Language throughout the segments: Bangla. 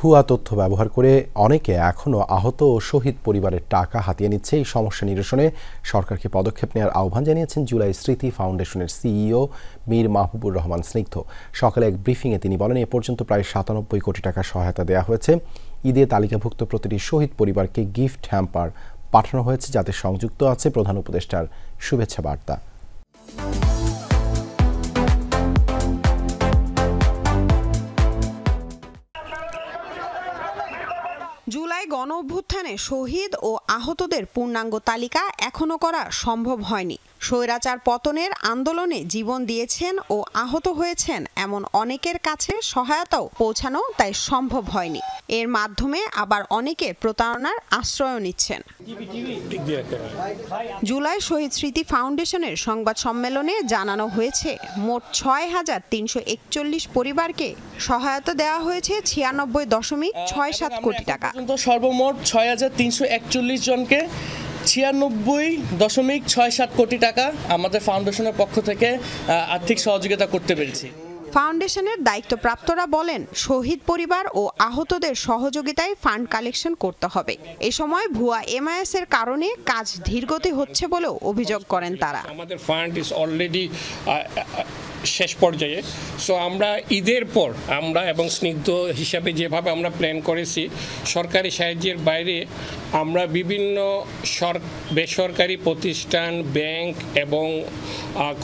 ভুয়া তথ্য ব্যবহার করে অনেকে এখনও আহত ও শহীদ পরিবারের টাকা হাতিয়ে নিচ্ছে। এই সমস্যা নিরসনে সরকারকে পদক্ষেপ নেওয়ার আহ্বান জানিয়েছেন জুলাই স্মৃতি ফাউন্ডেশনের সিইও মীর মাহবুবুর রহমান স্নিগ্ধ। সকালে এক ব্রিফিংয়ে তিনি বলেন, এ পর্যন্ত প্রায় ৯৭ কোটি টাকা সহায়তা দেওয়া হয়েছে। ঈদে তালিকাভুক্ত প্রতিটি শহীদ পরিবারকে গিফট হ্যাম্পার পাঠানো হয়েছে, যাতে সংযুক্ত আছে প্রধান উপদেষ্টার শুভেচ্ছা বার্তা। জুলাই গণ অভ্যুত্থানে শহীদ ও আহতদের পূর্ণাঙ্গ তালিকা এখনো করা সম্ভব হয়নি। স্বৈরাচার পতনের আন্দোলনে জীবন দিয়েছেন ও আহত হয়েছেন এমন অনেকের কাছে সহায়তাও পৌঁছানো তাই সম্ভব হয়নি। এর মাধ্যমে আবার অনেকে প্রতারণার আশ্রয় নিচ্ছেন। জুলাই শহীদ স্মৃতি ফাউন্ডেশনের সংবাদ সম্মেলনে জানানো হয়েছে, মোট ৬,৩৪১ পরিবারকে সহায়তা দেওয়া হয়েছে ৯৬.৬৭ কোটি টাকা। সর্বমোট ৬,৩৪১ জনকে ৯৬.৬৭ কোটি টাকা আমাদের ফাউন্ডেশনের পক্ষ থেকে আর্থিক সহযোগিতা করতে পেরেছি। ফাউন্ডেশনের দায়িত্বপ্রাপ্তরা বলেন, শহীদ পরিবার ও আহতদের সহযোগিতায় ফান্ড কালেকশন করতে হবে। এ সময় ভুয়া এমআইএস এর কারণে কাজ ধীরগতি হচ্ছে বলেও অভিযোগ করেন তারা। আমাদের ফান্ড ইজ অলরেডি শেষ পর্যায়ে। সো আমরা ঈদের পর আমরা এবং স্নিগ্ধ হিসাবে যেভাবে আমরা প্ল্যান করেছি, সরকারি সাহায্যের বাইরে আমরা বিভিন্ন বেসরকারি প্রতিষ্ঠান, ব্যাংক এবং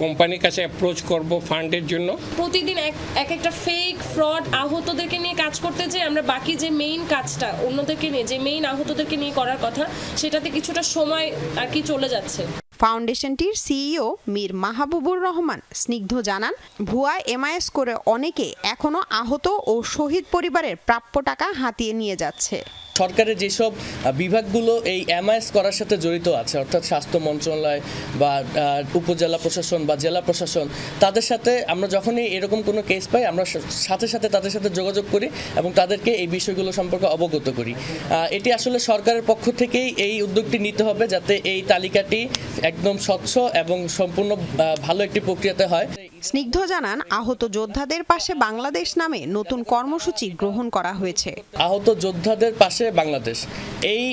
কোম্পানির কাছে অ্যাপ্রোচ করব ফান্ডের জন্য। প্রতিদিন এক একটা ফেক ফ্রড আহতদেরকে নিয়ে কাজ করতে যে আমরা বাকি যে মেইন কাজটা অন্যদেরকে নিয়ে, যে মেইন আহতদেরকে নিয়ে করার কথা, সেটাতে কিছুটা সময় আর কি চলে যাচ্ছে। ফাউন্ডেশনটির সিইও মীর মাহবুবুর রহমান স্নিগ্ধ জানান, ভুয়া এমআইএস করে অনেকে এখনো আহত ও শহীদ পরিবারের প্রাপ্য টাকা হাতিয়ে নিয়ে যাচ্ছে। সরকারের যেসব বিভাগগুলো এই এমআইএস করার সাথে জড়িত আছে, অর্থাৎ স্বাস্থ্য মন্ত্রণালয় বা উপজেলা প্রশাসন বা জেলা প্রশাসন, তাদের সাথে আমরা যখনই এরকম কোনো কেস পাই, আমরা সাথে সাথে তাদের সাথে যোগাযোগ করি এবং তাদেরকে এই বিষয়গুলো সম্পর্কে অবগত করি। এটি আসলে সরকারের পক্ষ থেকেই এই উদ্যোগটি নিতে হবে, যাতে এই তালিকাটি একদম স্বচ্ছ এবং সম্পূর্ণ ভালো একটি প্রক্রিয়াতে হয়। স্নিগ্ধ জানান, আহত যোদ্ধাদের পাশে বাংলাদেশ নামে নতুন কর্মসূচি গ্রহণ করা হয়েছে। আহত যোদ্ধাদের পাশে বাংলাদেশ, এই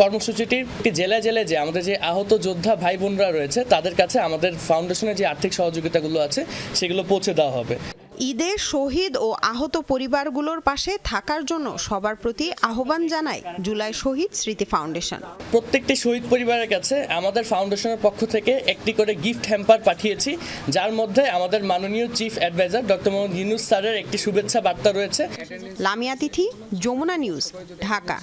কর্মসূচিটি জেলায় জেলায় যে আমাদের যে আহত যোদ্ধা ভাই বোনরা রয়েছে, তাদের কাছে আমাদের ফাউন্ডেশনের যে আর্থিক সহযোগিতাগুলো আছে সেগুলো পৌঁছে দেওয়া হবে। ঈদে শহীদ ও আহত পরিবারগুলোর পাশে থাকার জন্য সবার প্রতি আহ্বান জানায় জুলাই শহীদ স্মৃতি ফাউন্ডেশন। প্রত্যেকটি শহীদ পরিবারের কাছে আমাদের ফাউন্ডেশনের পক্ষ থেকে একটি করে গিফট হ্যাম্পার পাঠিয়েছি, যার মধ্যে আমাদের মাননীয় chief adviser doctor Muhammad Yunus স্যারের একটি শুভেচ্ছা বার্তা রয়েছে। লামিয়া তিথি, যমুনা নিউজ, ঢাকা।